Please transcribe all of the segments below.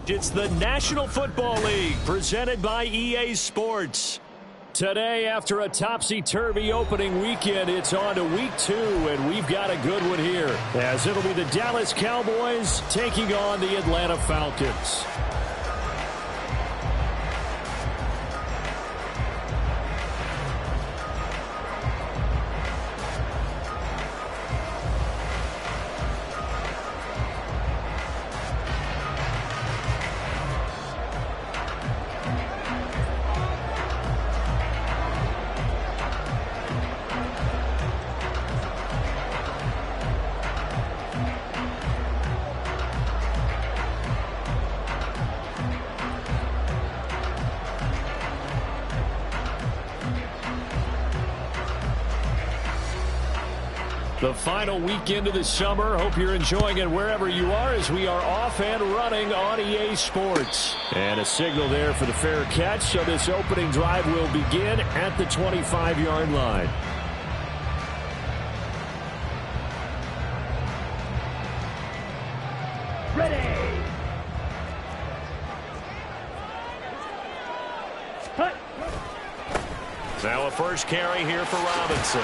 It's the National Football League presented by EA Sports. Today, after a topsy-turvy opening weekend, it's on to week 2, and we've got a good one here, as it'll be the Dallas Cowboys taking on the Atlanta Falcons. The final weekend of the summer. Hope you're enjoying it wherever you are as we are off and running on EA Sports. And a signal there for the fair catch, so this opening drive will begin at the 25-yard line. Ready. Cut. Now a first carry here for Robinson.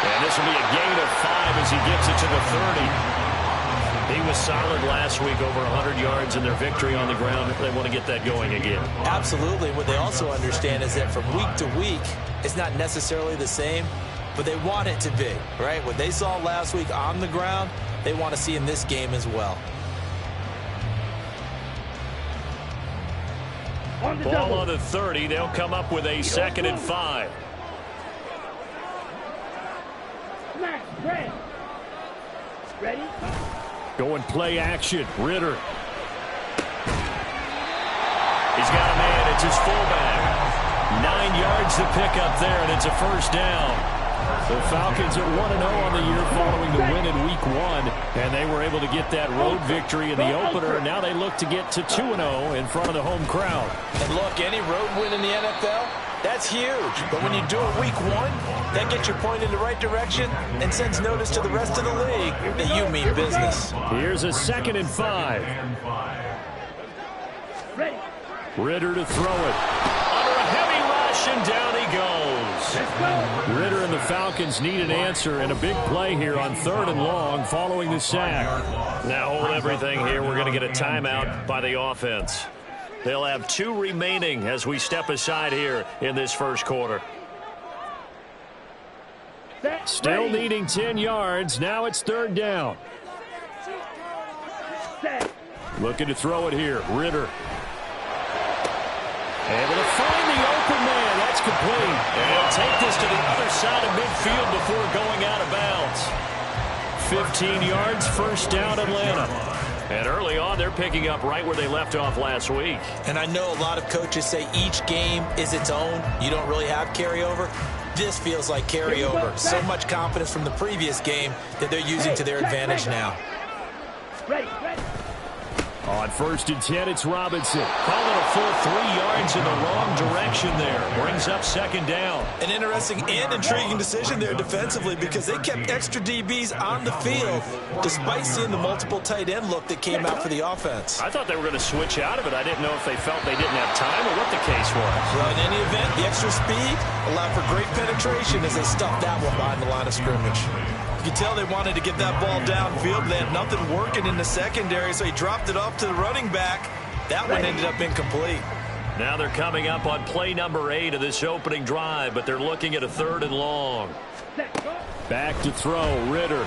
And this will be a gain of 5 as he gets it to the 30. He was solid last week, over 100 yards in their victory on the ground. They want to get that going again. Absolutely. What they also understand is that from week to week, it's not necessarily the same, but they want it to be, right? What they saw last week on the ground, they want to see in this game as well. Ball on the 30. They'll come up with a 2nd and 5. Ready? Going play action. Ritter. He's got a man. It's his fullback. 9 yards to pick up there, and it's a first down. The Falcons are 1-0 on the year following the win in Week 1, and they were able to get that road victory in the opener, and now they look to get to 2-0 in front of the home crowd. And look, any road win in the NFL, that's huge. But when you do it Week 1, that gets your point in the right direction and sends notice to the rest of the league that you mean business. Here's a 2nd and 5. Ritter to throw it. Under a heavy rush, and down he goes. Ritter and the Falcons need an answer, and a big play here on 3rd and long following the sack. Now hold everything here. We're going to get a timeout by the offense. They'll have 2 remaining as we step aside here in this first quarter. Still needing 10 yards. Now it's 3rd down. Looking to throw it here. Ritter. Able to find the open man. That's complete. And he'll take this to the other side of midfield before going out of bounds. 15 yards, first down Atlanta. And early on, they're picking up right where they left off last week. And I know a lot of coaches say each game is its own. You don't really have carryover. This feels like carryover. So much confidence from the previous game that they're using to their advantage now. On 1st and 10, it's Robinson. Calling a full 3 yards in the wrong direction there. Brings up 2nd down. An interesting and intriguing decision there defensively because they kept extra DBs on the field despite seeing the multiple tight end look that came out for the offense. I thought they were going to switch out of it. I didn't know if they felt they didn't have time or what the case was. Well, in any event, the extra speed allowed for great penetration as they stuffed that one behind the line of scrimmage. You could tell they wanted to get that ball downfield. They had nothing working in the secondary, so he dropped it off to the running back. That one ended up incomplete. Now they're coming up on play number 8 of this opening drive, but they're looking at a 3rd and long. Back to throw, Ritter.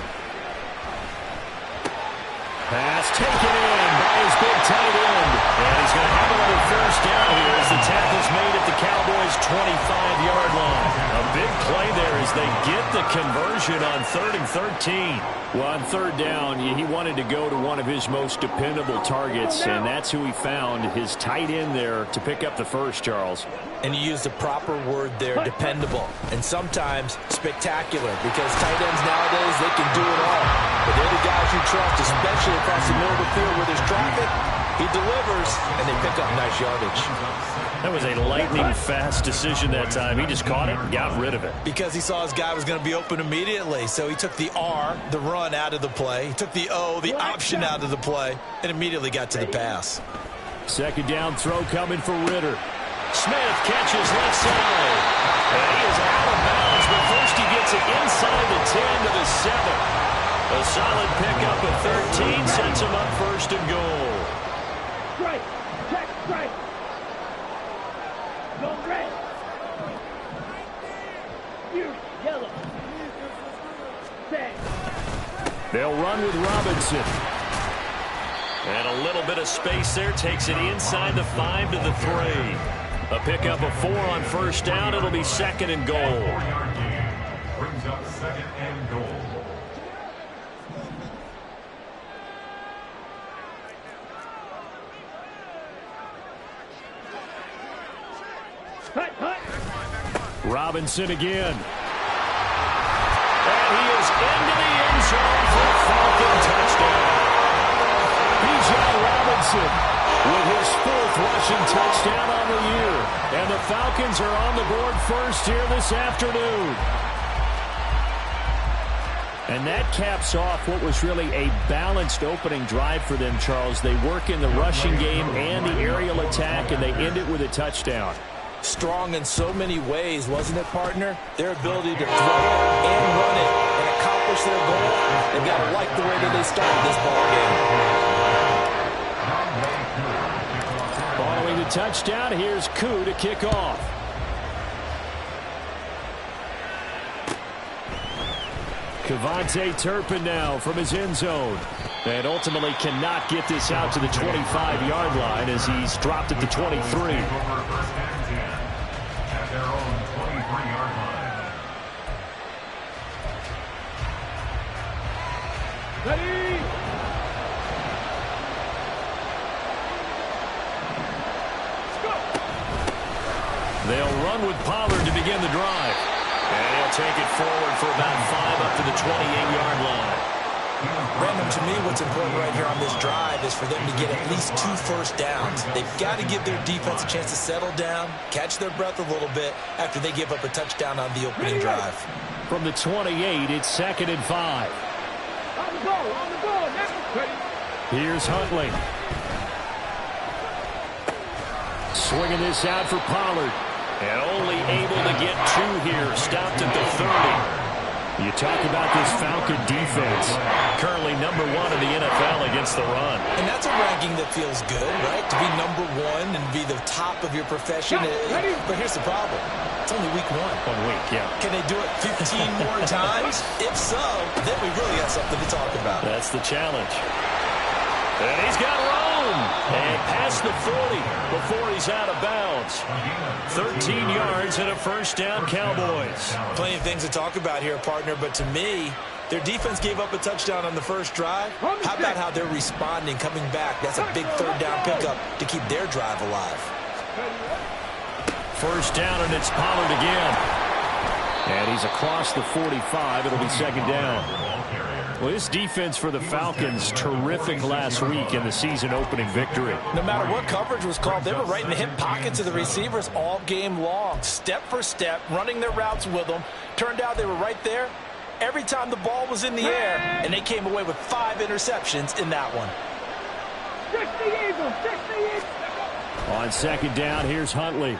Pass taken in by his big tight end. And he's going to have another first down here as the tackle's made at the Cowboys' 25-yard line. A big play there as they get the conversion on 3rd and 13. Well, on 3rd down, he wanted to go to one of his most dependable targets, and that's who he found, his tight end there, to pick up the first, Charles. And you used the proper word there, dependable, and sometimes spectacular, because tight ends nowadays, they can do it all. But they're the guys you trust, especially across the middle of the field where there's traffic. He delivers, and they pick up nice yardage. That was a lightning-fast decision that time. He just caught it and got rid of it. Because he saw his guy was going to be open immediately, so he took the R, the run, out of the play. He took the O, the option, out of the play, and immediately got to the pass. Second down throw coming for Ritter. Smith catches left side. And he is out of bounds, but first he gets it inside the 10 to the 7. A solid pickup of 13 sets him up first and goal. Strike. Check. Strike. Go red. Yellow. Set. They'll run with Robinson. And a little bit of space there takes it inside the 5 to the 3. A pickup of 4 on first down. It'll be second and goal. 4-yard gain brings up second and goal. Hut. Robinson again. And he is into the end zone for a Falcon touchdown. Bijan Robinson with his 4th rushing touchdown on the year. And the Falcons are on the board first here this afternoon. And that caps off what was really a balanced opening drive for them, Charles. They work in the rushing game and the aerial attack, and they end it with a touchdown. Strong in so many ways, wasn't it, partner? Their ability to throw it and run it and accomplish their goal. They've got to like the way that they started this ball game. Following the touchdown, here's Koo to kick off. Kevontae Turpin now from his end zone. And ultimately cannot get this out to the 25-yard line as he's dropped at the 23. At their own 23-yard line. Ready. They'll run with Pollard to begin the drive. And he'll take it forward for about 5 up to the 28-yard line. Brandon, to me, what's important right here on this drive is for them to get at least 2 first downs. They've got to give their defense a chance to settle down, catch their breath a little bit after they give up a touchdown on the opening drive. From the 28, it's second and 5. On the ball, now. Ready. Here's Huntley. Swinging this out for Pollard. And only able to get 2 here. Stopped at the 30. You talk about this Falcon defense. Currently number 1 in the NFL against the run. And that's a ranking that feels good, right? To be number 1 and be the top of your profession. But here's the problem. It's only week 1. 1 week, yeah. Can they do it 15 more times? If so, then we really have something to talk about. That's the challenge. And he's got room. And past the 40 before he's out of bounds. 13 yards and a first down, Cowboys. Plenty of things to talk about here, partner, but to me, their defense gave up a touchdown on the first drive. How about how they're responding, coming back? That's a big third down pickup to keep their drive alive. First down, and it's Pollard again. And he's across the 45. It'll be second down. Well, this defense for the Falcons, terrific last week in the season-opening victory. No matter what coverage was called, they were right in the hip pockets of the receivers all game long. Step for step, running their routes with them. Turned out they were right there every time the ball was in the air, and they came away with 5 interceptions in that one. On second down, here's Huntley.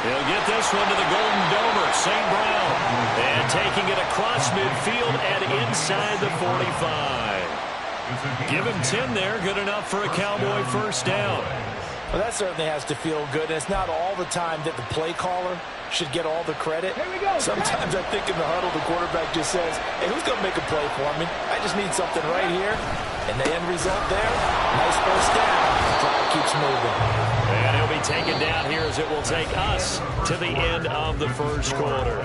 He'll get this one to the Golden Domer, St. Brown. And taking it across midfield and inside the 45. Give him 10 there, good enough for a Cowboy first down. Well, that certainly has to feel good. And it's not all the time that the play caller should get all the credit. Sometimes I think in the huddle, the quarterback just says, hey, who's going to make a play for me? I just need something right here. And the end result there, nice first down. The clock keeps moving. And he'll be taken down here as it will take us to the end of the first quarter.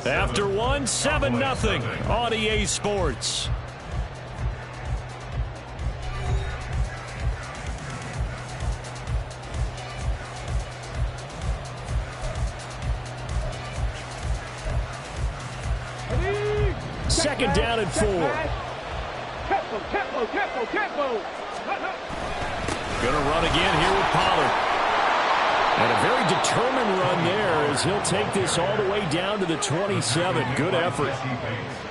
After 1, 7-0 on EA Sports. Second down and 4. Tempo. Going to run again here with Pollard. And a very determined run there as he'll take this all the way down to the 27. Good effort.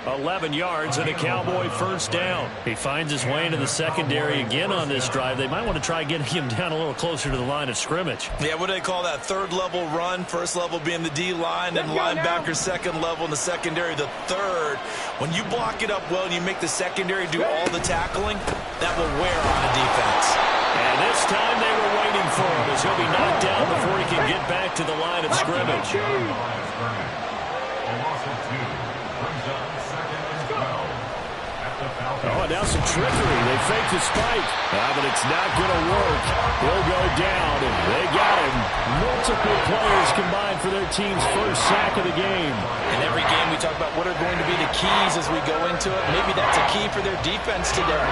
11 yards and a Cowboy first down. He finds his way into the secondary again on this drive. They might want to try getting him down a little closer to the line of scrimmage. Yeah, what do they call that? Third level run. First level being the D-line and linebacker. Second level in the secondary, the third. When you block it up well and you make the secondary do all the tackling, that will wear on a defense. And this time they were waiting for him as he'll be knocked down before he can get back to the line of scrimmage. Oh, now some trickery. They fake the spike. But it's not going to work. He'll go down, and they got him. Multiple players combined for their team's first sack of the game. In every game we talk about what are going to be the keys as we go into it. Maybe that's a key for their defense today.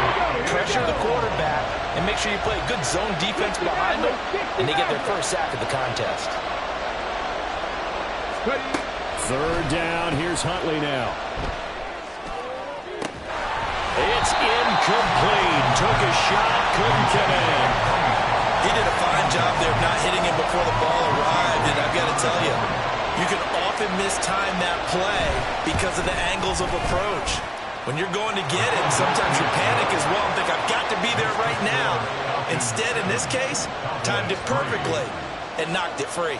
Pressure the quarterback and make sure you play good zone defense behind them, and they get their first sack of the contest. Third down. Here's Huntley now. It's incomplete. Took a shot, couldn't get in. He did a fine job there of not hitting him before the ball arrived, and I've got to tell you, you can often mistime that play because of the angles of approach. When you're going to get him, sometimes you panic as well and think, I've got to be there right now. Instead, in this case, timed it perfectly and knocked it free.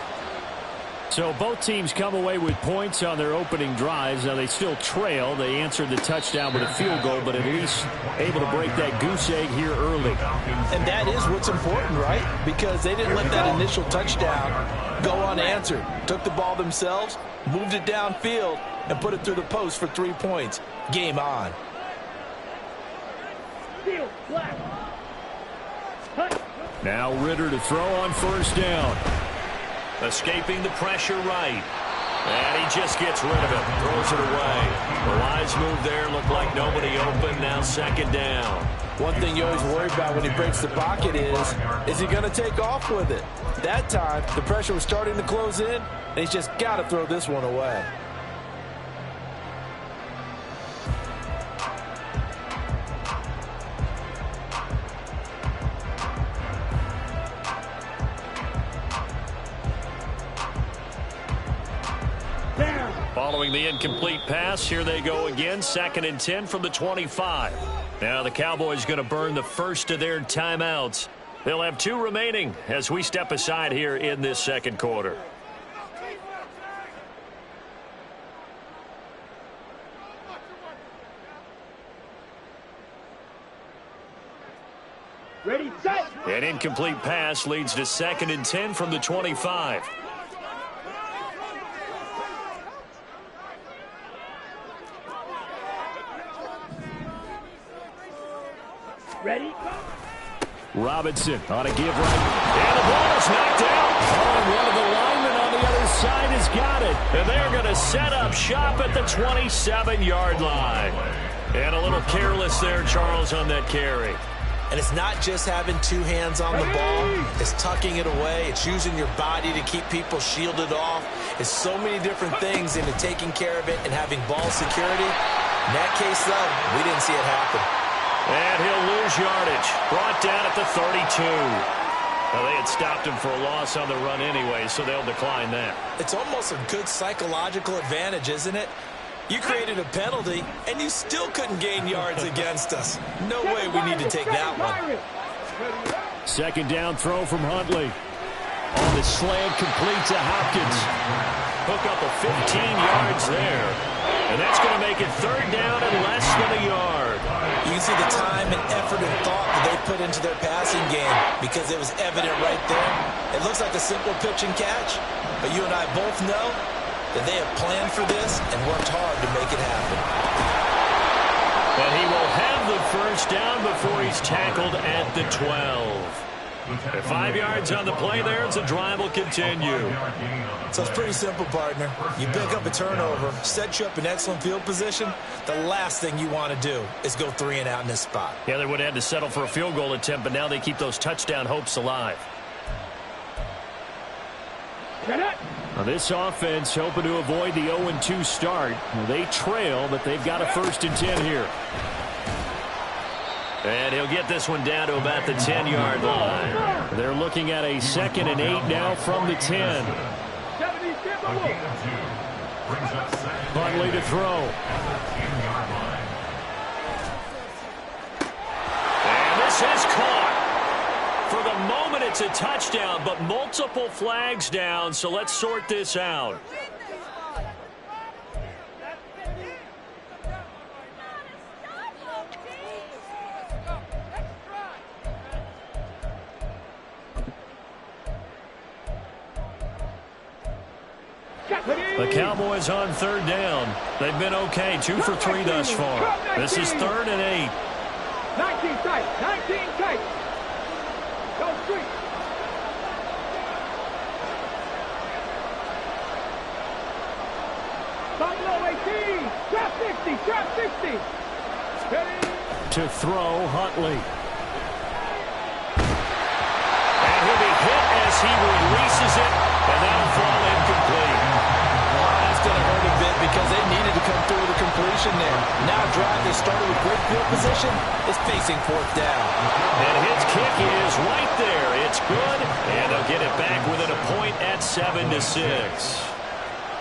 So both teams come away with points on their opening drives. Now they still trail. They answered the touchdown with a field goal, but at least able to break that goose egg here early. And that is what's important, right? Because they didn't let that initial touchdown go unanswered. Took the ball themselves, moved it downfield, and put it through the post for 3 points. Game on. Now Ritter to throw on first down. Escaping the pressure right. And he just gets rid of it. Throws it away. The wise move there. Looked like nobody open. Now second down. One thing you always worry about when he breaks the pocket is he going to take off with it? That time, the pressure was starting to close in, and he's just got to throw this one away. Following the incomplete pass, here they go again. 2nd and 10 from the 25. Now the Cowboys going to burn the first of their timeouts. They'll have 2 remaining as we step aside here in this second quarter. Ready, set. An incomplete pass leads to 2nd and 10 from the 25. Ready? Robinson on a give right. And the ball is knocked out. Oh, and one of the linemen on the other side has got it. And they're going to set up shop at the 27-yard line. And a little careless there, Charles, on that carry. And it's not just having 2 hands on the ball. It's tucking it away. It's using your body to keep people shielded off. It's so many different things into taking care of it and having ball security. In that case, though, we didn't see it happen. And he'll lose yardage. Brought down at the 32. Well, they had stopped him for a loss on the run anyway, so they'll decline that. It's almost a good psychological advantage, isn't it? You created a penalty, and you still couldn't gain yards against us. No way we need to take that one. Second down throw from Huntley. On the slant, complete to Hopkins. Hook up a 15 yards there. And that's going to make it 3rd down and less than a yard. You can see the time and effort and thought that they put into their passing game because it was evident right there. It looks like a simple pitch and catch, but you and I both know that they have planned for this and worked hard to make it happen. And he will have the first down before he's tackled at the 12. At 5 yards on the play there, as the drive will continue. So it's pretty simple, partner. You pick up a turnover, set you up in excellent field position. The last thing you want to do is go 3 and out in this spot. Yeah, they would have had to settle for a field goal attempt, but now they keep those touchdown hopes alive. Now this offense hoping to avoid the 0-2 start. They trail, but they've got a 1st and 10 here. And he'll get this one down to about the 10-yard line. They're looking at a 2nd and 8 now from the 10. Huntley to throw. And this is caught. For the moment, it's a touchdown, but multiple flags down, so let's sort this out. The Cowboys on 3rd down. They've been okay, 2 for 3 thus far. This is 3rd and 8. 19 tight, 19 tight. Go street. Buffalo 18, trap 60, trap 60. Ready? To throw, Huntley. And he'll be hit as he releases it, and that'll fall incomplete. That's going to hurt a bit because they needed to come through with a completion there. Now a drive that started with great field position is facing 4th down. And his kick is right there. It's good, and they'll get it back within a point at 7-6.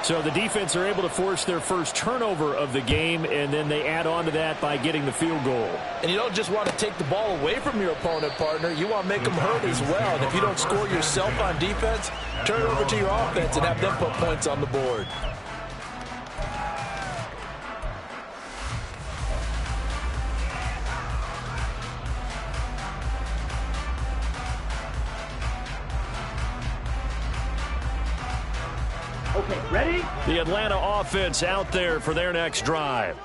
So the defense are able to force their first turnover of the game, and then they add on to that by getting the field goal. And you don't just want to take the ball away from your opponent, partner. You want to make them hurt as well. And if you don't score yourself on defense, turn it over to your offense and have them put points on the board. Okay, ready? The Atlanta offense out there for their next drive.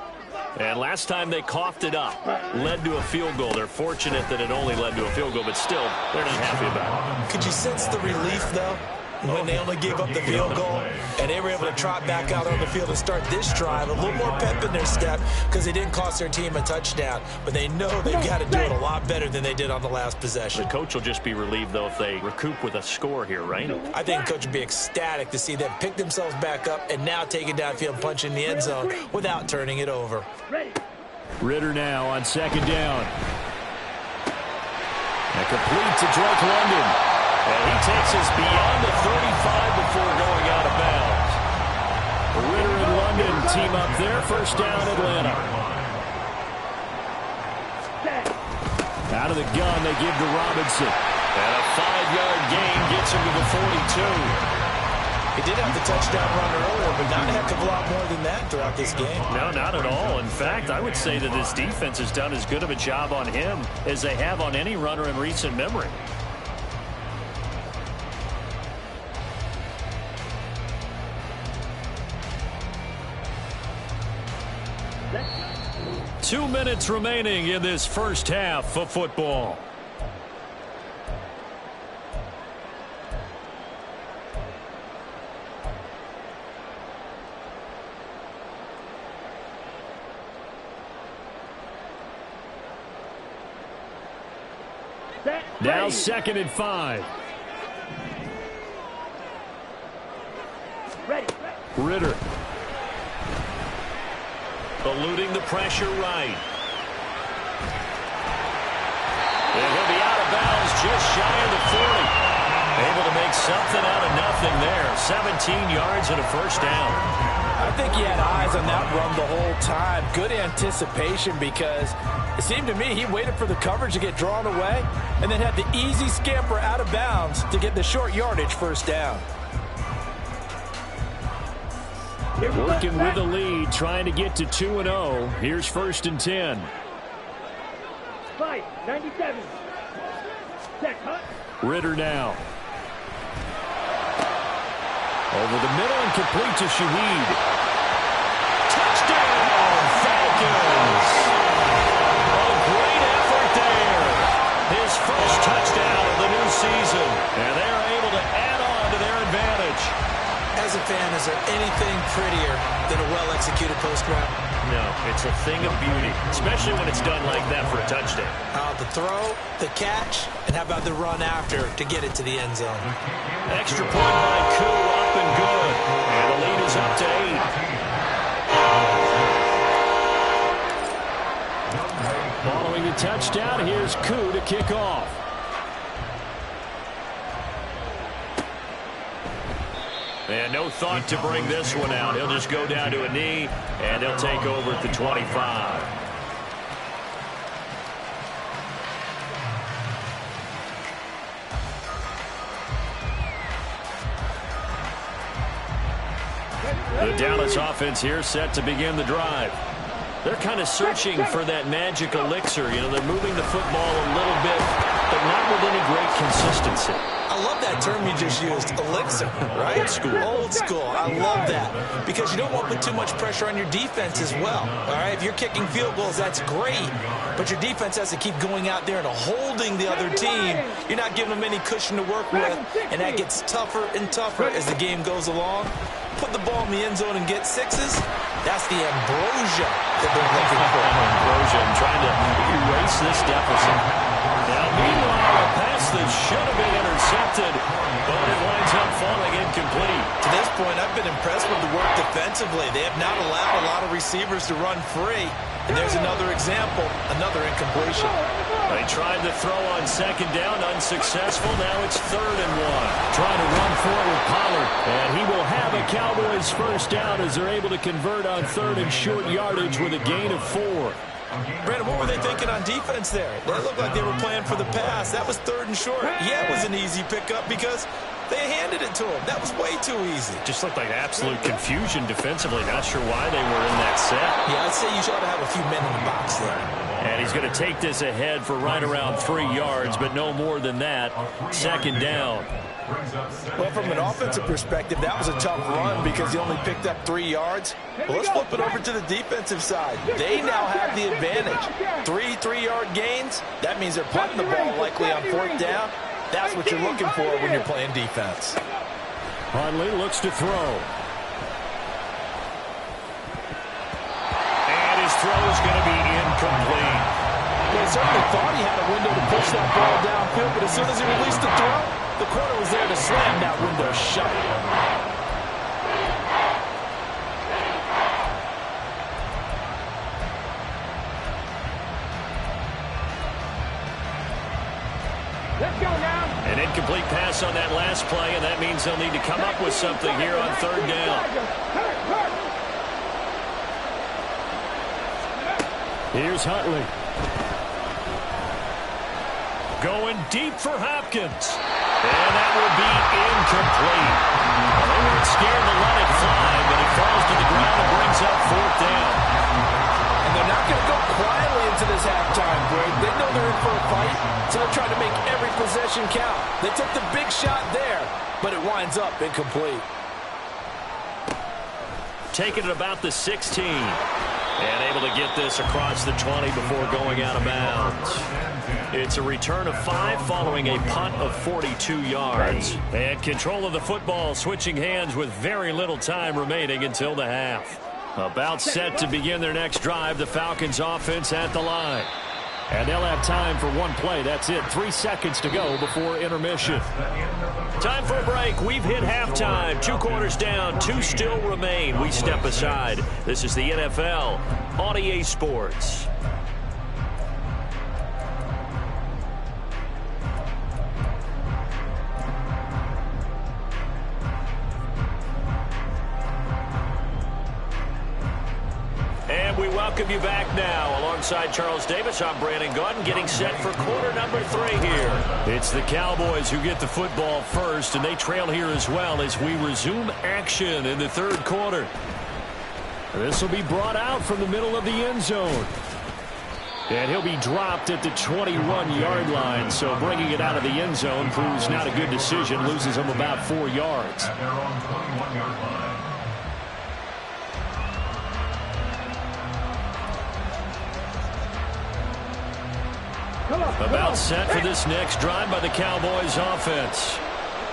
And last time they coughed it up, led to a field goal. They're fortunate that it only led to a field goal, but still, they're not happy about it. Could you sense the relief, though, when they only gave up the field goal and they were able to trot back out on the field and start this drive? A little more pep in their step because they didn't cost their team a touchdown, but they know they've got to do it a lot better than they did on the last possession. The coach will just be relieved, though, if they recoup with a score here, right? I think the coach would be ecstatic to see them pick themselves back up and now take it downfield and punch in the end zone without turning it over. Ready. Ritter now on 2nd down. And complete to Drake London. And he takes us beyond the 35 before going out of bounds. Ritter and London team up there. 1st down, Atlanta. Out of the gun, they give to Robinson. And a 5-yard gain gets him to the 42. He did have the touchdown run earlier, but not a heck of a lot more than that throughout this game. No, not at all. In fact, I would say that this defense has done as good of a job on him as they have on any runner in recent memory. Two minutes remaining in this first half of football. Now 2nd and 5. Ready. Ritter. Eluding the pressure right. And he'll be out of bounds just shy of the 40. Able to make something out of nothing there. 17 yards and a 1st down. I think he had eyes on that run the whole time. Good anticipation because it seemed to me he waited for the coverage to get drawn away and then had the easy scamper out of bounds to get the short yardage 1st down. Working with the lead, trying to get to 2-0. Here's 1st and 10. 97. Set, huh? Ritter now. Over the middle and complete to Shaheed. Touchdown, Falcons! A great effort there. His first touchdown of the new season. And they're able to add on to their advantage. As a fan, is there anything prettier than a well-executed post route? No, it's a thing of beauty, especially when it's done like that for a touchdown. The throw, the catch, and how about the run after to get it to the end zone? Extra point by Koo, up and good. And the lead is up to 8. Following a touchdown. Here's Koo to kick off. And no thought to bring this one out. He'll just go down to a knee, and they'll take over at the 25. The Dallas offense here set to begin the drive. They're kind of searching for that magic elixir. You know, they're moving the football a little bit, but not with any great consistency. I love that term you just used, elixir, right? Old school. Old school. I love that because you don't want to put too much pressure on your defense as well. All right, if you're kicking field goals, that's great, but your defense has to keep going out there and holding the other team. You're not giving them any cushion to work with, and that gets tougher and tougher as the game goes along. Put the ball in the end zone and get sixes. That's the ambrosia that they're looking for. Ambrosia and trying to erase this deficit. Now, meanwhile, a pass that should have been intercepted, but it winds up falling incomplete. To this point, I've been impressed with the work defensively. They have not allowed a lot of receivers to run free. And there's another example, another incompletion. They tried to throw on second down, unsuccessful. Now it's 3rd and 1. Trying to run forward Pollard. And he will have a Cowboys first down as they're able to convert on 3rd and short yardage with a gain of 4. Brandon, what were they thinking on defense there? They looked like they were playing for the pass. That was 3rd and short. Yeah, it was an easy pickup because they handed it to him. That was way too easy. Just looked like absolute confusion defensively. Not sure why they were in that set. Yeah, I'd say you ought to have a few men in the box there. And he's going to take this ahead for right around 3 yards, but no more than that. 2nd down. Well, from an offensive perspective, that was a tough run because he only picked up 3 yards. Well, let's flip it over to the defensive side. They now have the advantage. 3 3-yard gains. That means they're punting the ball likely on 4th down. That's what you're looking for when you're playing defense. Hundley looks to throw. And his throw is going to be incomplete. Well, he certainly thought he had a window to push that ball downfield, but as soon as he released the throw, the corner was there to slam that window shut. Let's go now. An incomplete pass on that last play, and that means they'll need to come up with something here on 3rd down. Here's Huntley. Going deep for Hopkins. And that will be incomplete. They weren't scared to let it fly, but it falls to the ground and brings up 4th down. And they're not going to go quietly into this halftime break. They know they're in for a fight, so they're trying to make every possession count. They took the big shot there, but it winds up incomplete. Taking it about the 16. And able to get this across the 20 before going out of bounds. It's a return of 5 following a punt of 42 yards. And control of the football switching hands with very little time remaining until the half. About set to begin their next drive, the Falcons offense at the line. And they'll have time for one play. That's it. 3 seconds to go before intermission. Time for a break. We've hit halftime. 2 quarters down. 2 still remain. We step aside. This is the NFL on EA Sports. And we welcome you back now. Alongside Charles Davis, I'm Brandon Gaudin, getting set for quarter number 3 here. It's the Cowboys who get the football first, and they trail here as well as we resume action in the 3rd quarter. This will be brought out from the middle of the end zone. And he'll be dropped at the 21-yard line, so bringing it out of the end zone proves not a good decision, loses him about 4 yards. At their own 21-yard line. About set for this next drive by the Cowboys offense.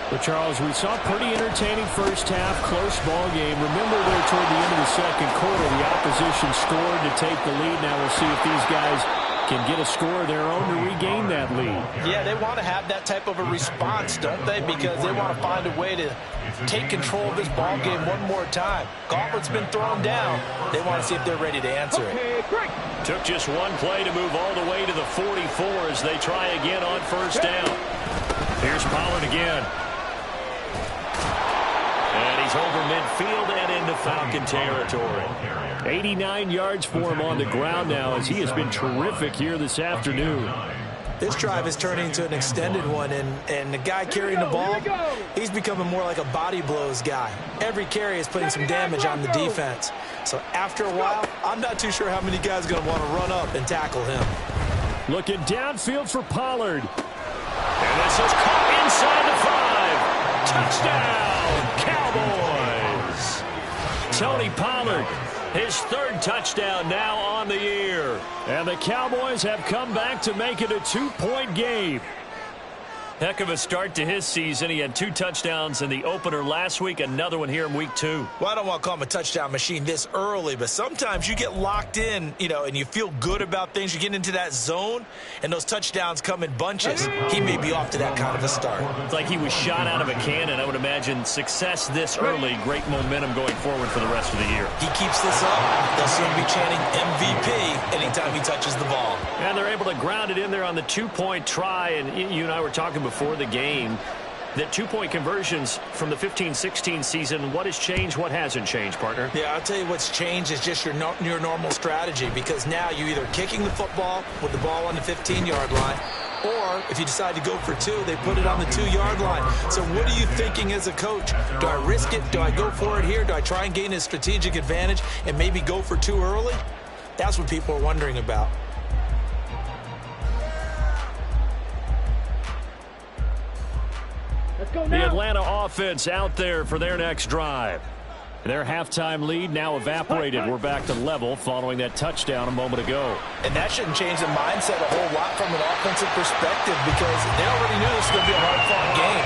But, Charles, we saw a pretty entertaining first half, close ball game. Remember there toward the end of the 2nd quarter, the opposition scored to take the lead. Now we'll see if these guys can get a score of their own to regain that lead. Yeah, they want to have that type of a response, don't they? Because they want to find a way to take control of this ball game one more time. Gauntlet's been thrown down. They want to see if they're ready to answer it. Took just one play to move all the way to the 44 as they try again on first down. Here's Pollard again. And he's over midfield and into Falcon territory. 89 yards for him on the ground now as he has been terrific here this afternoon. This drive is turning into an extended one, and the guy carrying the ball, he's becoming more like a body blows guy. Every carry is putting some damage on the defense. So after a while, I'm not too sure how many guys are going to want to run up and tackle him. Looking downfield for Pollard. And this is caught inside the 5. Touchdown, Cowboys. Tony Pollard, his third touchdown now on the year. And the Cowboys have come back to make it a 2-point game. Heck of a start to his season. He had 2 touchdowns in the opener last week, another one here in week 2. Well, I don't want to call him a touchdown machine this early, but sometimes you get locked in, and you feel good about things. You get into that zone, and those touchdowns come in bunches. He may be off to that kind of a start. It's like he was shot out of a cannon. I would imagine success this early, great momentum going forward for the rest of the year. He keeps this up, they'll soon be chanting MVP anytime he touches the ball. And they're able to ground it in there on the 2-point try, and you and I were talking before the game that 2-point conversions from the 15-16 season. What has changed? What hasn't changed, partner? Yeah, I'll tell you what's changed is just your normal strategy, because now you're either kicking the football with the ball on the 15-yard line, or if you decide to go for 2, they put it on the 2-yard line. So what are you thinking as a coach? Do I risk it? Do I go for it here? Do I try and gain a strategic advantage and maybe go for 2 early? That's what people are wondering about. The Atlanta offense out there for their next drive. Their halftime lead now evaporated. We're back to level following that touchdown a moment ago. And that shouldn't change the mindset a whole lot from an offensive perspective, because they already knew this was going to be a hard-fought game.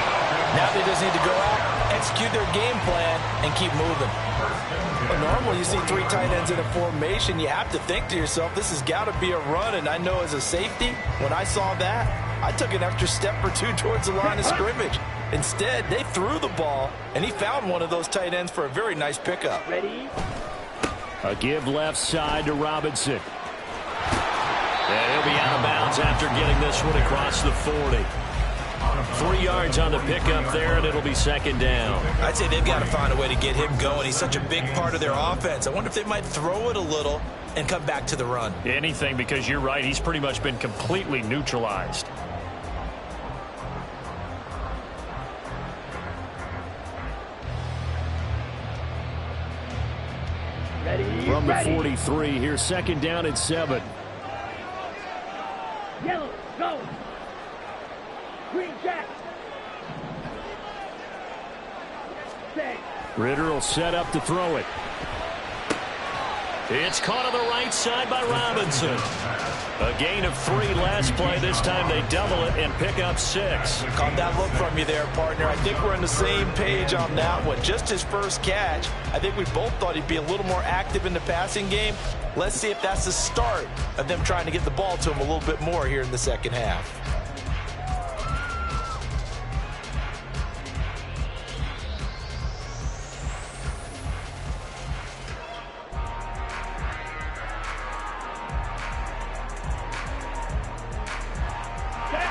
Now they just need to go out, execute their game plan, and keep moving. But normally you see 3 tight ends in a formation, you have to think to yourself, this has got to be a run. And I know as a safety, when I saw that, I took an extra step or 2 towards the line of scrimmage. Instead, they threw the ball, and he found one of those tight ends for a very nice pickup. Ready? A give left side to Robinson. And he'll be out of bounds after getting this one across the 40. 3 yards on the pickup there, and it'll be second down. I'd say they've got to find a way to get him going. He's such a big part of their offense. I wonder if they might throw it a little and come back to the run. Anything, because you're right, he's pretty much been completely neutralized. From the 43, here's second down and 7. Yellow, go. Green jack. Stay. Ritter will set up to throw it. It's caught on the right side by Robinson. A gain of 3 last play. This time they double it and pick up 6. Caught that look from you there, partner. I think we're on the same page on that one. Just his first catch. I think we both thought he'd be a little more active in the passing game. Let's see if that's the start of them trying to get the ball to him a little bit more here in the second half.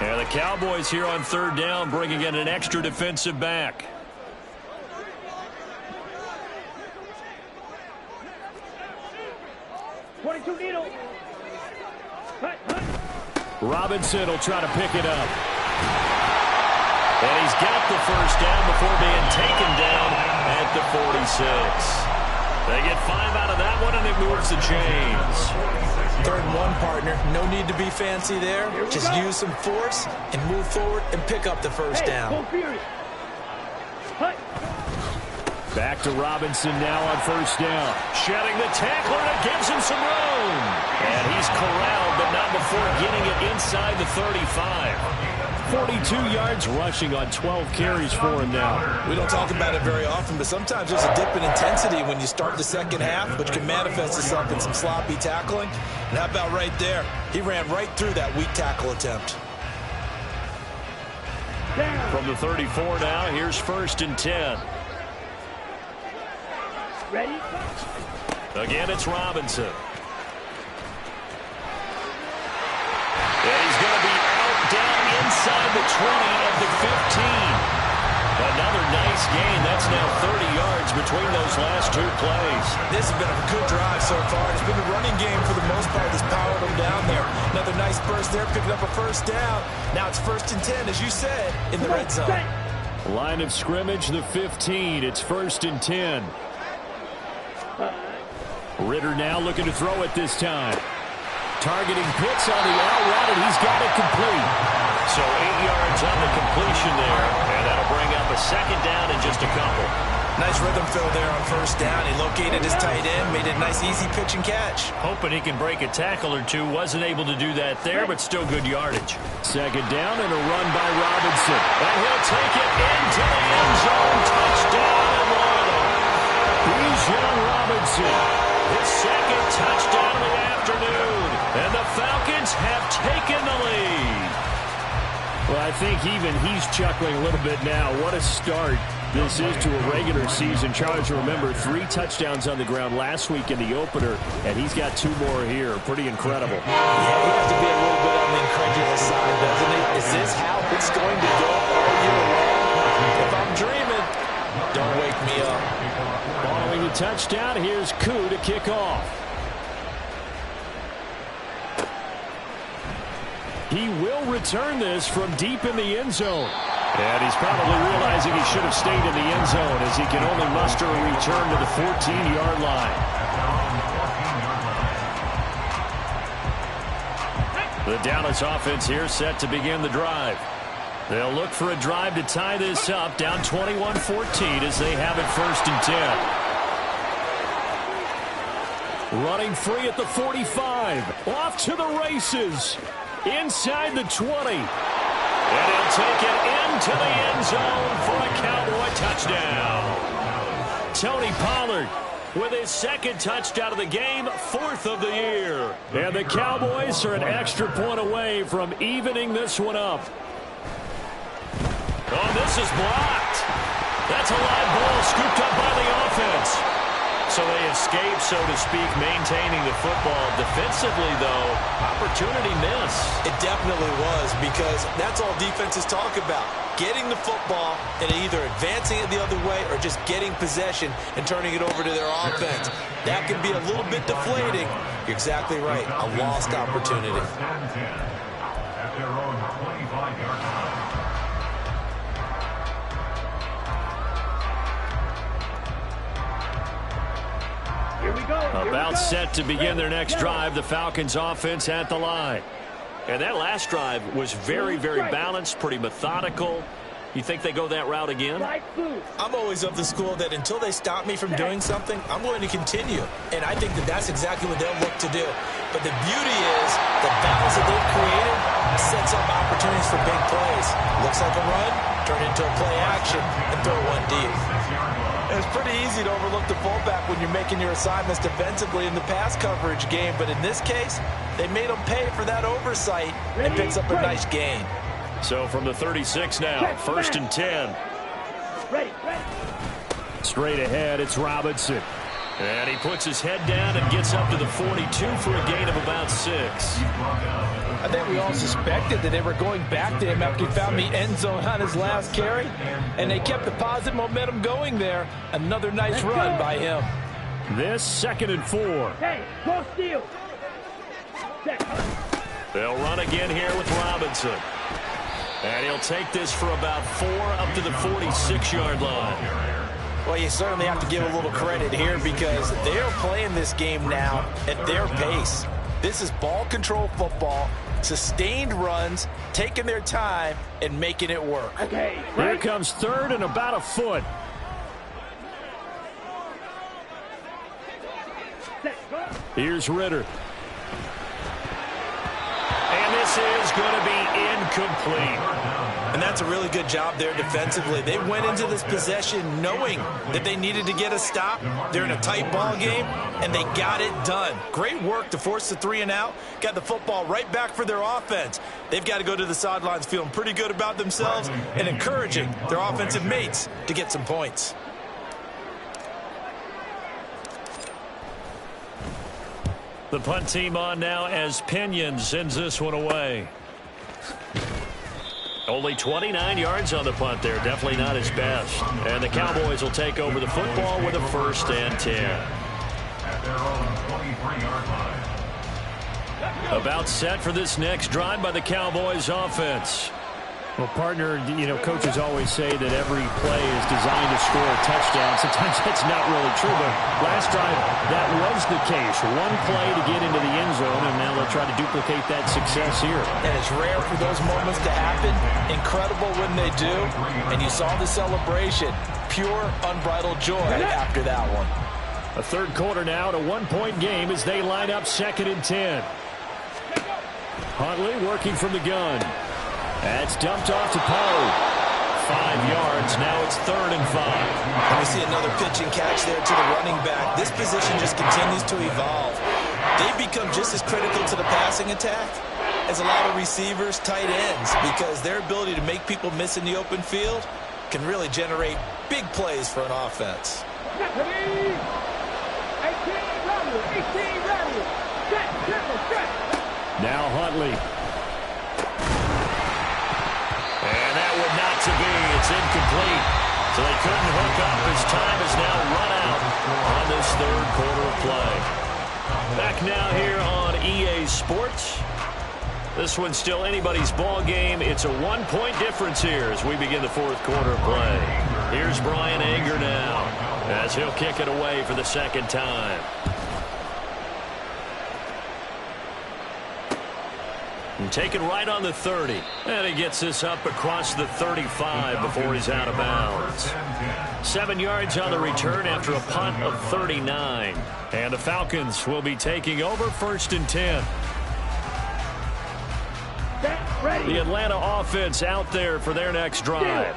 Yeah, the Cowboys here on third down, bringing in an extra defensive back. Robinson will try to pick it up. And he's got the first down before being taken down at the 46. They get 5 out of that one, and it moves the chains. 3rd and 1, partner. No need to be fancy there. Just use some force and move forward and pick up the first down. Back to Robinson now on first down. Shedding the tackler, and it gives him some room. And he's corralled, but not before getting it inside the 35. 42 yards rushing on 12 carries for him now. We don't talk about it very often, but sometimes there's a dip in intensity when you start the second half, which can manifest itself in some sloppy tackling. And how about right there? He ran right through that weak tackle attempt. From the 34 now, here's 1st and 10. Ready? Again, it's Robinson. And he's going to be out down inside the 20 of the 15. Another nice gain. That's now 30 yards between those last 2 plays. This has been a good drive so far. It's been a running game for the most part that's powered them down there. Another nice burst there, picking up a 1st down. Now it's 1st and 10, as you said, in the red zone. Line of scrimmage, the 15. It's 1st and 10. Ritter now looking to throw it this time. Targeting Pitts on the out route, and he's got it complete. So 8 yards on the completion there, and that'll bring up a 2nd down in just a couple. Nice rhythm fill there on 1st down. He located his tight end, made it a nice easy pitch and catch. Hoping he can break a tackle or two. Wasn't able to do that there, but still good yardage. 2nd down and a run by Robinson. And he'll take it into the end zone. Touchdown, Atlanta. Bijan Robinson. His 2nd touchdown of the afternoon. And the Falcons have taken the lead. Well, I think even he's chuckling a little bit now. What a start this is to a regular season. Charles, remember, 3 touchdowns on the ground last week in the opener, and he's got 2 more here. Pretty incredible. Yeah, he has to be a little bit on the incredulous side, doesn't he? Is this how it's going to go all year long? If I'm dreaming, don't wake me up. Following the touchdown, here's Koo to kick off. He will return this from deep in the end zone. And he's probably realizing he should have stayed in the end zone as he can only muster a return to the 14-yard line. The Dallas offense here set to begin the drive. They'll look for a drive to tie this up, down 21-14 as they have it 1st and 10. Running free at the 45. Off to the races. Inside the 20. And he'll take it into the end zone for a Cowboy touchdown. Tony Pollard with his 2nd touchdown of the game, 4th of the year. And the Cowboys are an extra point away from evening this one up. Oh, this is blocked. That's a live ball scooped up by the offense. So they escape, so to speak, maintaining the football. Defensively, though, opportunity miss. It definitely was, because that's all defenses talk about. Getting the football and either advancing it the other way or just getting possession and turning it over to their offense. That can be a little bit deflating. You're exactly right. A lost opportunity. At their own 25-yard line. About set to begin their next drive, the Falcons offense at the line. And that last drive was very, very balanced, pretty methodical. You think they go that route again? I'm always of the school that until they stop me from doing something, I'm going to continue. And I think that that's exactly what they'll look to do. But the beauty is the balance that they've created sets up opportunities for big plays. Looks like a run, turn into a play action, and throw one deep. It's pretty easy to overlook the fullback when you're making your assignments defensively in the pass coverage game. But in this case, they made them pay for that oversight and picks up a nice gain. So from the 36 now, 1st and 10. Straight ahead, it's Robinson. And he puts his head down and gets up to the 42 for a gain of about 6. I think we all suspected that they were going back to him after he found the end zone on his last carry, and they kept the positive momentum going there. Another nice run by him. This 2nd and 4. Hey, go steal. They'll run again here with Robinson. And he'll take this for about 4 up to the 46-yard line. Well, you certainly have to give a little credit here because they're playing this game now at their pace. This is ball control football, sustained runs, taking their time, and making it work. Okay. Here comes 3rd and about a foot. Here's Ritter. And this is going to be incomplete. And that's a really good job there defensively. They went into this possession knowing that they needed to get a stop. They're in a tight ball game, and they got it done. Great work to force the 3 and out. Got the football right back for their offense. They've got to go to the sidelines feeling pretty good about themselves and encouraging their offensive mates to get some points. The punt team on now as Pinion sends this one away. Only 29 yards on the punt there. Definitely not his best. And the Cowboys will take over the football with a 1st and 10. At their own 23-yard line. About set for this next drive by the Cowboys offense. Well, partner, coaches always say that every play is designed to score a touchdown. Sometimes that's not really true, but last drive, that was the case. One play to get into the end zone, and now they'll try to duplicate that success here. And it's rare for those moments to happen. Incredible when they do. And you saw the celebration. Pure, unbridled joy after that one. A third quarter now, to 1-point game as they line up 2nd and 10. Huntley working from the gun. That's dumped off to Poe. 5 yards. Now it's 3rd and 5. And we see another pitch and catch there to the running back. This position just continues to evolve. They've become just as critical to the passing attack as a lot of receivers, tight ends, because their ability to make people miss in the open field can really generate big plays for an offense. 18 ready. Set. Now Huntley. And that would not to be. It's incomplete. So they couldn't hook up as time is now run out on this 3rd quarter of play. Back now here on EA Sports. This one's still anybody's ball game. It's a 1-point difference here as we begin the 4th quarter of play. Here's Brian Anger now as he'll kick it away for the 2nd time. And taken right on the 30. And he gets this up across the 35 before he's out of bounds. 7 yards on the return after a punt of 39. And the Falcons will be taking over 1st and 10. The Atlanta offense out there for their next drive.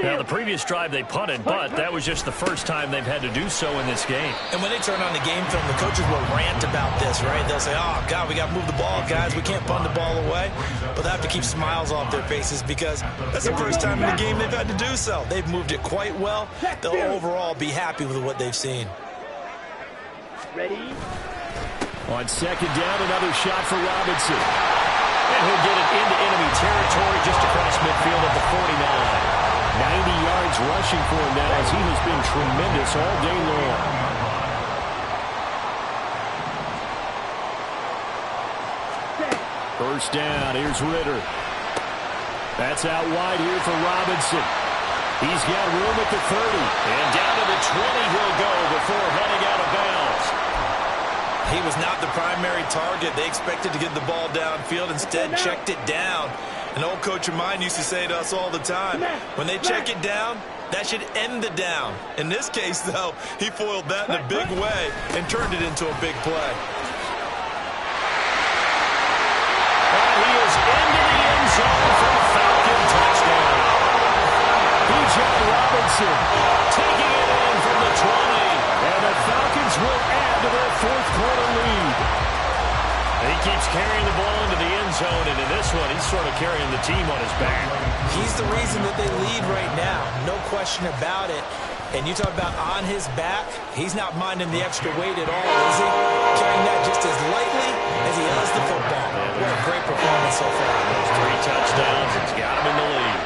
Now, the previous drive they punted, but that was just the first time they've had to do so in this game. And when they turn on the game film, the coaches will rant about this, right? They'll say, oh, God, we got to move the ball, guys. We can't punt the ball away. But they have to keep smiles off their faces because that's the first time in the game they've had to do so. They've moved it quite well. They'll overall be happy with what they've seen. Ready? On 2nd down, another shot for Robinson. And he'll get it into enemy territory just across midfield at the 49. 90 yards rushing for him now as he has been tremendous all day long. First down, here's Ritter. That's out wide here for Robinson. He's got room at the 30. And down to the 20 he'll go before heading out of bounds. He was not the primary target. They expected to get the ball downfield, instead checked it down. An old coach of mine used to say to us all the time, when they check it down, that should end the down. In this case, though, he foiled that in a big way and turned it into a big play. And he is into the end zone for a Falcon touchdown. Bijan Robinson taking it in from the 20. And the Falcons will add to their 4th quarter lead. He keeps carrying the ball into the end zone, and in this one, he's sort of carrying the team on his back. He's the reason that they lead right now, no question about it. And you talk about on his back, he's not minding the extra weight at all, is he? Carrying that just as lightly as he does the football. What a great performance so far. Those 3 touchdowns, it's got him in the lead.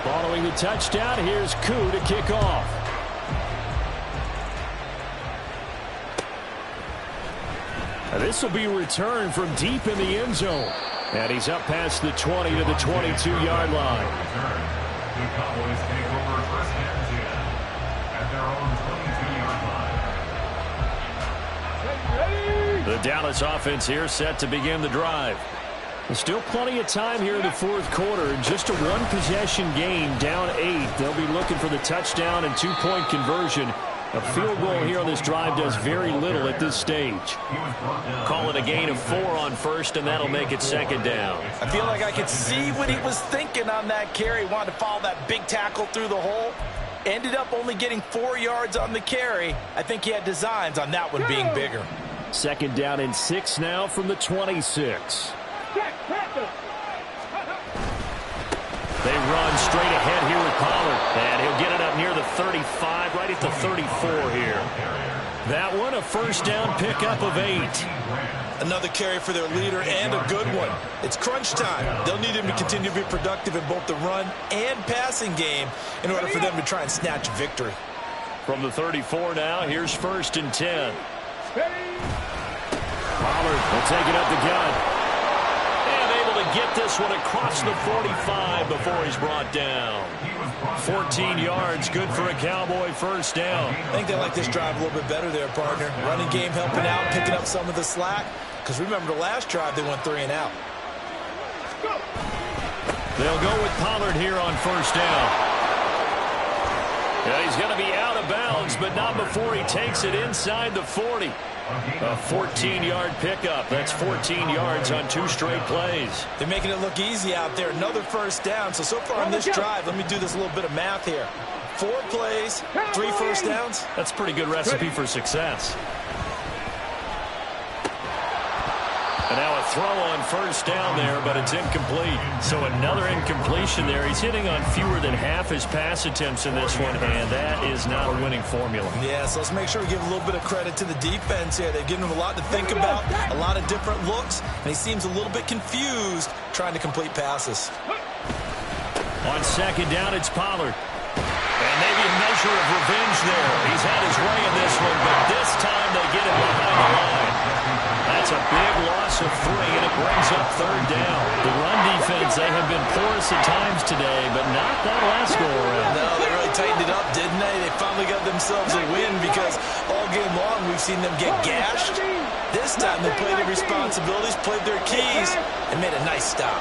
Following the touchdown, here's Koo to kick off. Now this will be returned from deep in the end zone. And he's up past the 20 to the 22-yard line. The Cowboys take over 1st and 10 at their own 22-yard line. The Dallas offense here set to begin the drive. There's still plenty of time here in the 4th quarter. Just a 1-possession game, down 8. They'll be looking for the touchdown and 2-point conversion A field goal here on this drive does very little at this stage. Call it a gain of 4 on first, and that'll make it second down. I feel like I could see what he was thinking on that carry. Wanted to follow that big tackle through the hole. Ended up only getting 4 yards on the carry. I think he had designs on that one being bigger. Second down and 6 now from the 26. They run straight ahead here with Pollard. And he'll get it up near the 35, right at the 34 here. That one a first down pickup of 8. Another carry for their leader and a good one. It's crunch time. They'll need him to continue to be productive in both the run and passing game in order for them to try and snatch victory. From the 34 now, here's first and 10. Pollard will take it up the gut. To get this one across the 45 before he's brought down. 14 yards, good for a Cowboy first down. I think they like this drive a little bit better there, partner. Running game helping out, picking up some of the slack. Because remember, the last drive they went 3 and out. They'll go with Pollard here on first down. Yeah, he's going to be out of bounds, but not before he takes it inside the 40. A 14-yard pickup. That's 14 yards on 2 straight plays. They're making it look easy out there. Another first down. So far on this drive, let me do this little bit of math here. 4 plays, 3 first downs. That's a pretty good recipe for success. And now a throw on first down there, but it's incomplete. So another incompletion there. He's hitting on fewer than half his pass attempts in this one, and that is not a winning formula. Yeah, so let's make sure we give a little bit of credit to the defense here. They've given him a lot to think about, a lot of different looks, and he seems a little bit confused trying to complete passes. On second down, it's Pollard. And maybe a measure of revenge there. He's had his way in this one, but this time they get him behind the line. That's a big loss of 3, and it brings up third down. The run defense, they have been porous at times today, but not that last go-around. No, they really tightened it up, didn't they? They finally got themselves a win because all game long we've seen them get gashed. This time they played their responsibilities, played their keys, and made a nice stop.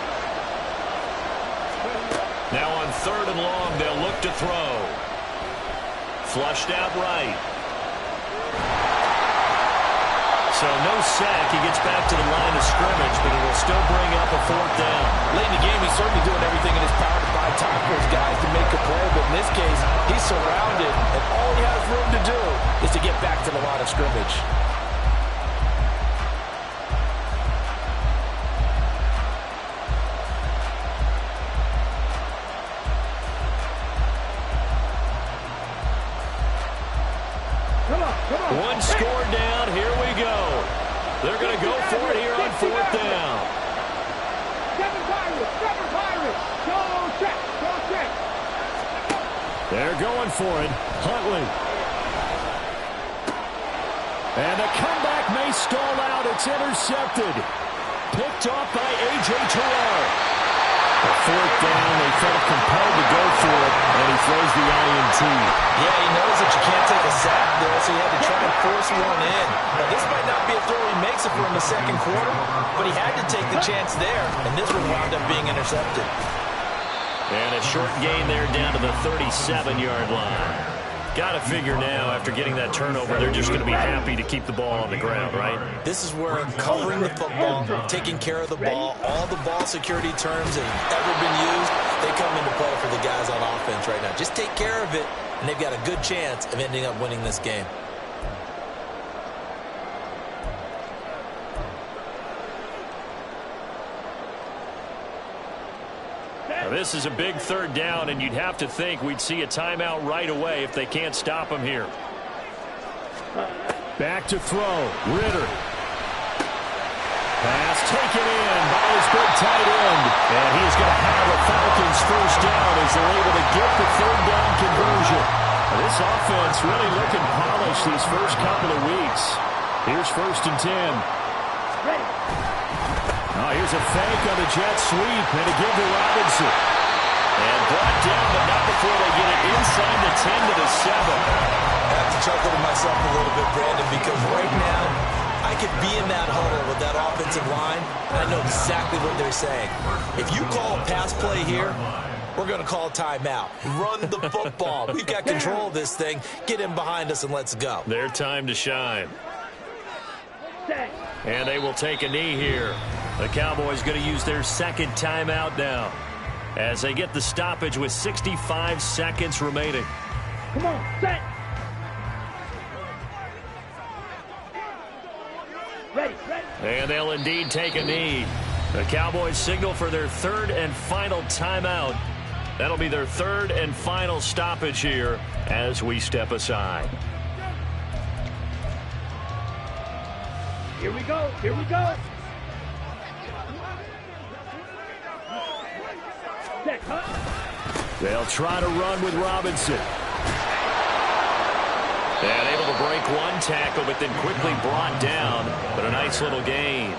Now on third and long, they'll look to throw. Flushed out right. So no sack. He gets back to the line of scrimmage, but it will still bring up a 4th down. Late in the game, he's certainly doing everything in his power to buy time for his guys to make a play. But in this case, he's surrounded, and all he has room to do is to get back to the line of scrimmage. One score down. Here we go. They're going to go for it here on 4th down. They're going for it. Huntley. And the comeback may stall out. It's intercepted. Picked off by A.J. Terrell. 4th down, they felt compelled to go for it, and he throws the INT. Yeah, he knows that you can't take a sack there, so he had to try and force one in. Now, this might not be a throw he makes it for in the second quarter, but he had to take the chance there, and this one wound up being intercepted. And a short gain there down to the 37-yard line. Got to figure now, after getting that turnover, they're just going to be happy to keep the ball on the ground, right? This is where covering the football, taking care of the ball, all the ball security terms that have ever been used, they come into play for the guys on offense right now. Just take care of it, and they've got a good chance of ending up winning this game. Now, this is a big 3rd down, and you'd have to think we'd see a timeout right away if they can't stop him here. Back to throw. Ritter. Pass taken in by his big tight end. And he's going to have a Falcons first down as they're able to get the 3rd down conversion. This offense really looking polished these first couple of weeks. Here's 1st and 10. Oh, here's a fake on the jet sweep, and a give to Robinson. And brought down, but not before they get it inside the 10 to the 7. I have to chuckle to myself a little bit, Brandon, because right now I could be in that huddle with that offensive line, and I know exactly what they're saying. If you call a pass play here, we're going to call a timeout. Run the football. We've got control of this thing. Get him behind us and let's go. Their time to shine. And they will take a knee here. The Cowboys going to use their second timeout now as they get the stoppage with 65 seconds remaining. Come on, set. Ready. And they'll indeed take a knee. The Cowboys signal for their third and final timeout. That'll be their third and final stoppage here as we step aside. Here we go. Set, huh? They'll try to run with Robinson. And able to break one tackle, but then quickly brought down. But a nice little gain.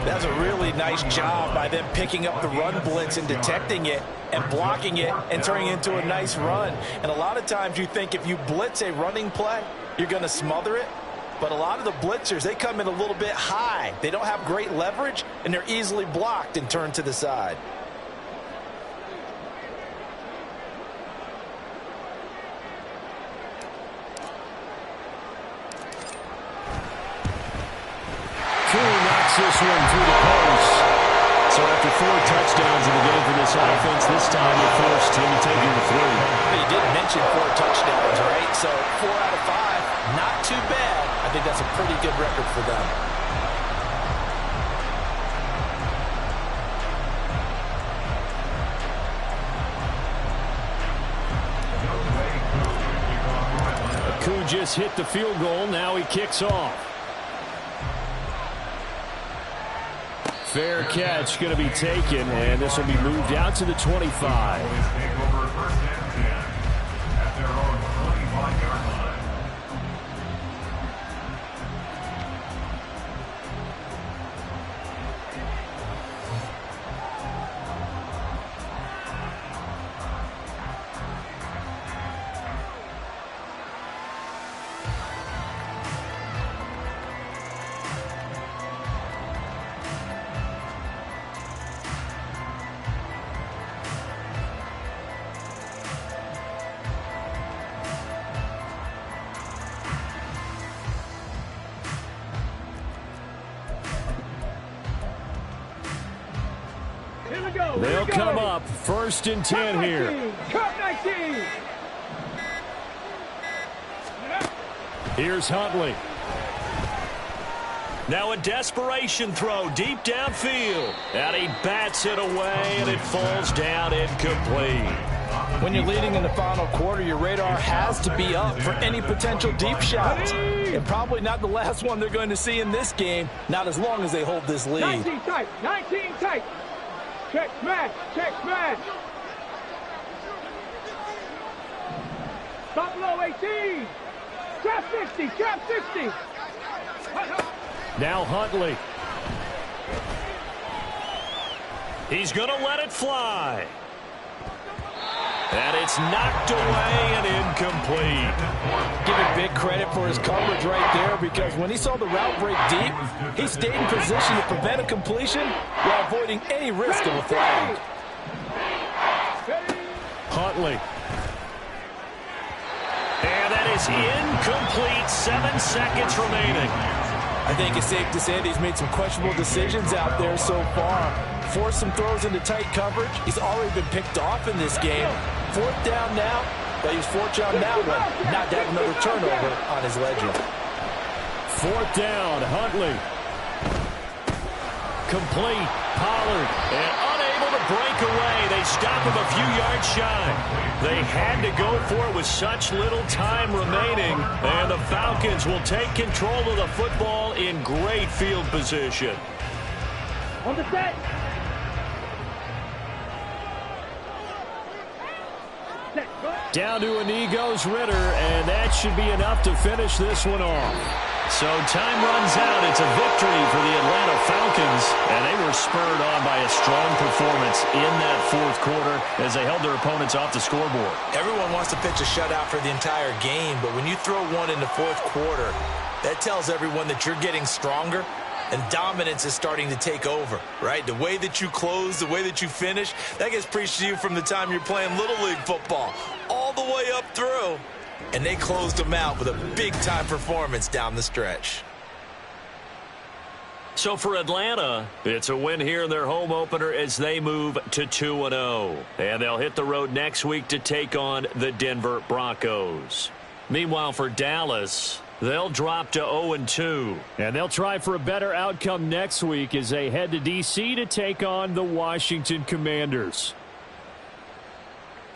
That's a really nice job by them picking up the run blitz and detecting it and blocking it and turning it into a nice run. And a lot of times you think if you blitz a running play, you're going to smother it. But a lot of the blitzers, they come in a little bit high. They don't have great leverage, and they're easily blocked and turned to the side. This one through the post. So after 4 touchdowns in the game for this offense, this time it forced him to take him to 3. You did mention 4 touchdowns, right? So 4 out of 5, not too bad. I think that's a pretty good record for them. Akou just hit the field goal. Now he kicks off. Fair catch going to be taken, and this will be moved out to the 25. They'll come up 1st and 10 here. Cut 19. Here's Huntley. Now a desperation throw deep downfield. And he bats it away, and it falls down incomplete. When you're leading in the final quarter, your radar has to be up for any potential deep shots. And probably not the last one they're going to see in this game, not as long as they hold this lead. 19 tight. Check smash. Stop low 18. Trap 60. Now Huntley. He's going to let it fly. And it's knocked away and incomplete. Give him big credit for his coverage right there, because when he saw the route break deep, he stayed in position to prevent a completion while avoiding any risk of a flag. Huntley. And that is incomplete. 7 seconds remaining. I think it's safe to say that he's made some questionable decisions out there so far. Forced some throws into tight coverage. He's already been picked off in this game. 4th down now, but he was fortunate on that one not to have another turnover on his ledger. 4th down, Huntley. Complete, Pollard, and unable to break away. They stop him a few yards shy. They had to go for it with such little time remaining, and the Falcons will take control of the football in great field position. On the set. Down to a knee goes Ritter, and that should be enough to finish this one off. So time runs out. It's a victory for the Atlanta Falcons, and they were spurred on by a strong performance in that 4th quarter as they held their opponents off the scoreboard. Everyone wants to pitch a shutout for the entire game, but when you throw one in the 4th quarter, that tells everyone that you're getting stronger and dominance is starting to take over, right? The way that you close, the way that you finish, that gets preached to you from the time you're playing Little League football all the way up through. And they closed them out with a big-time performance down the stretch. So for Atlanta, it's a win here in their home opener as they move to 2-0. And they'll hit the road next week to take on the Denver Broncos. Meanwhile, for Dallas, they'll drop to 0-2. And they'll try for a better outcome next week as they head to D.C. to take on the Washington Commanders.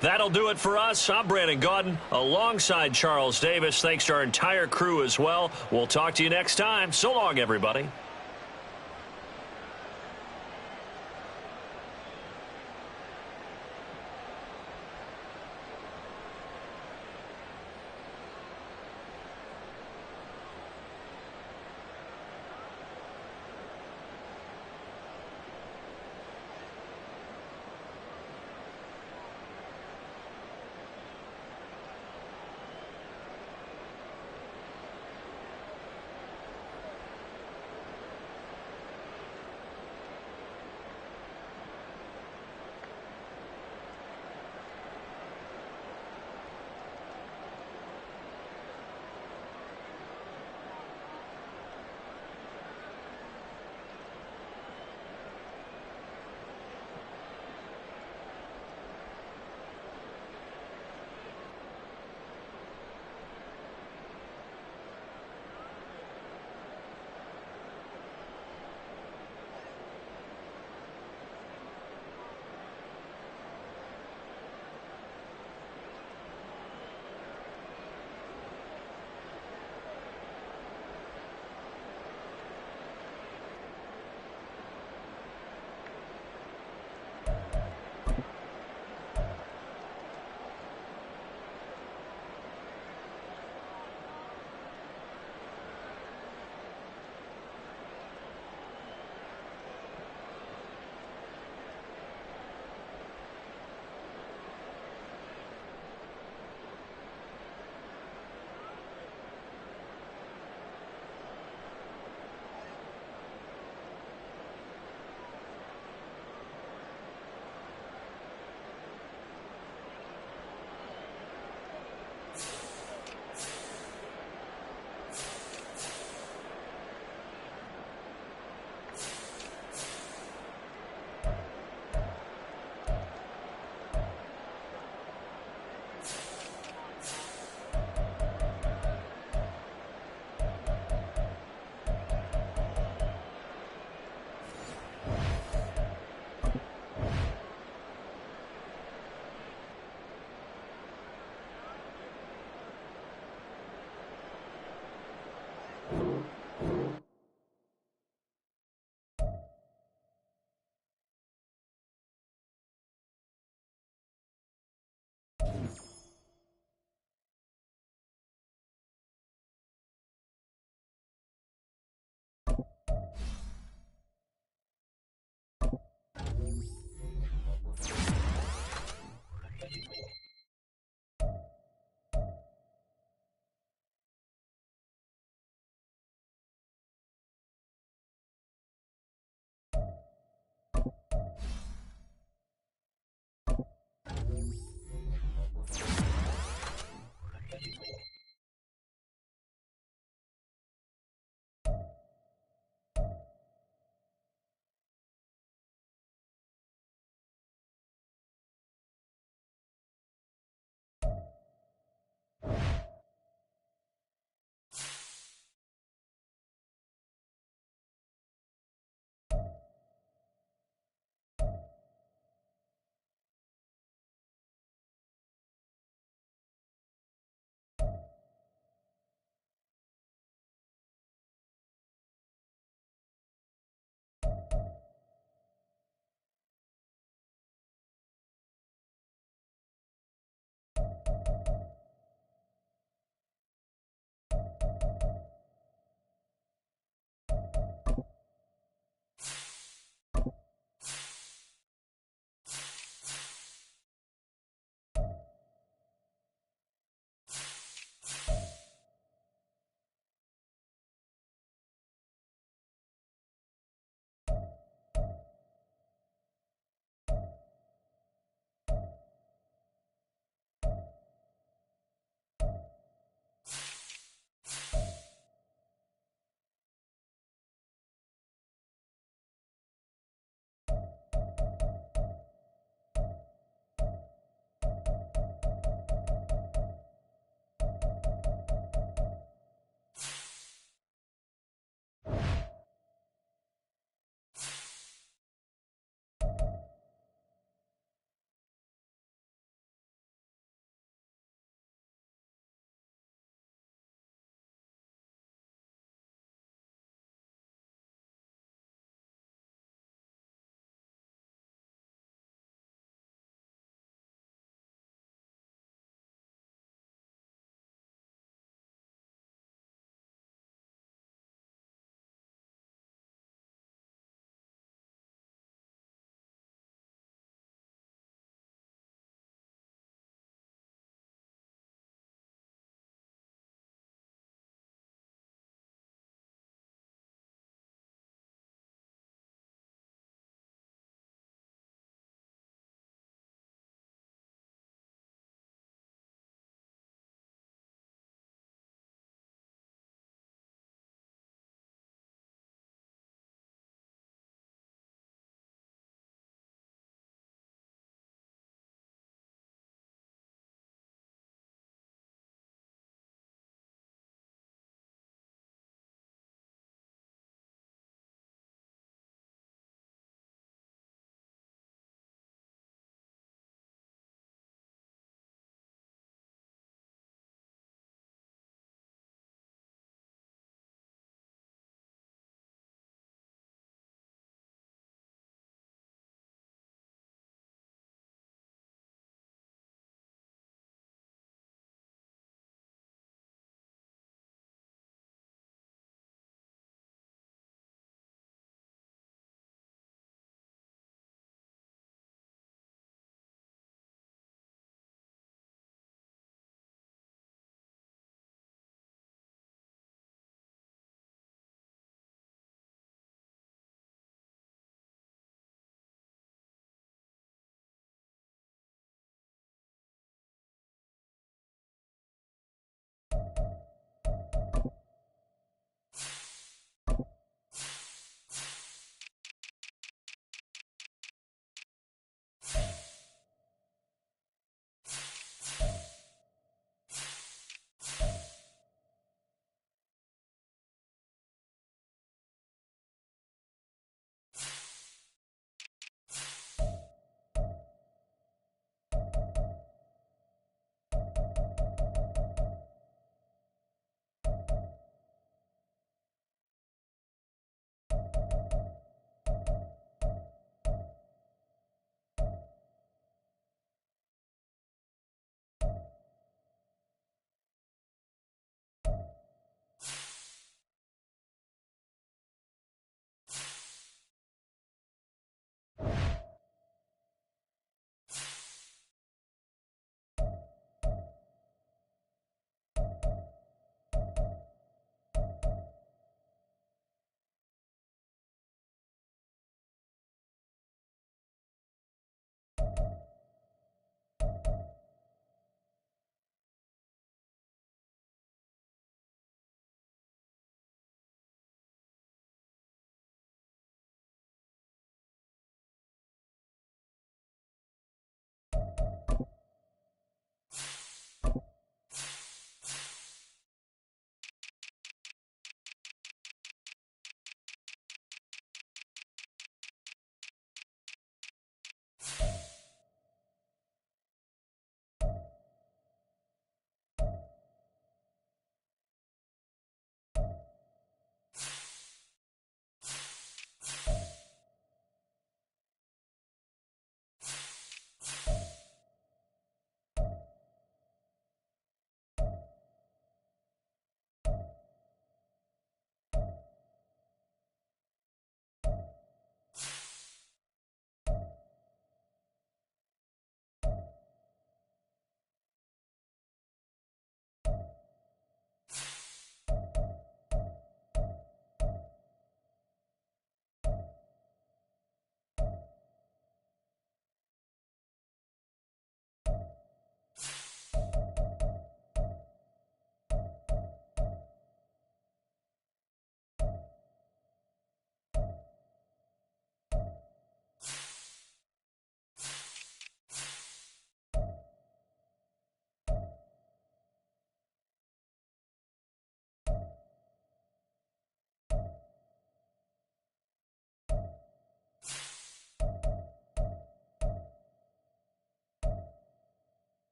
That'll do it for us. I'm Brandon Gaudin alongside Charles Davis. Thanks to our entire crew as well. We'll talk to you next time. So long, everybody.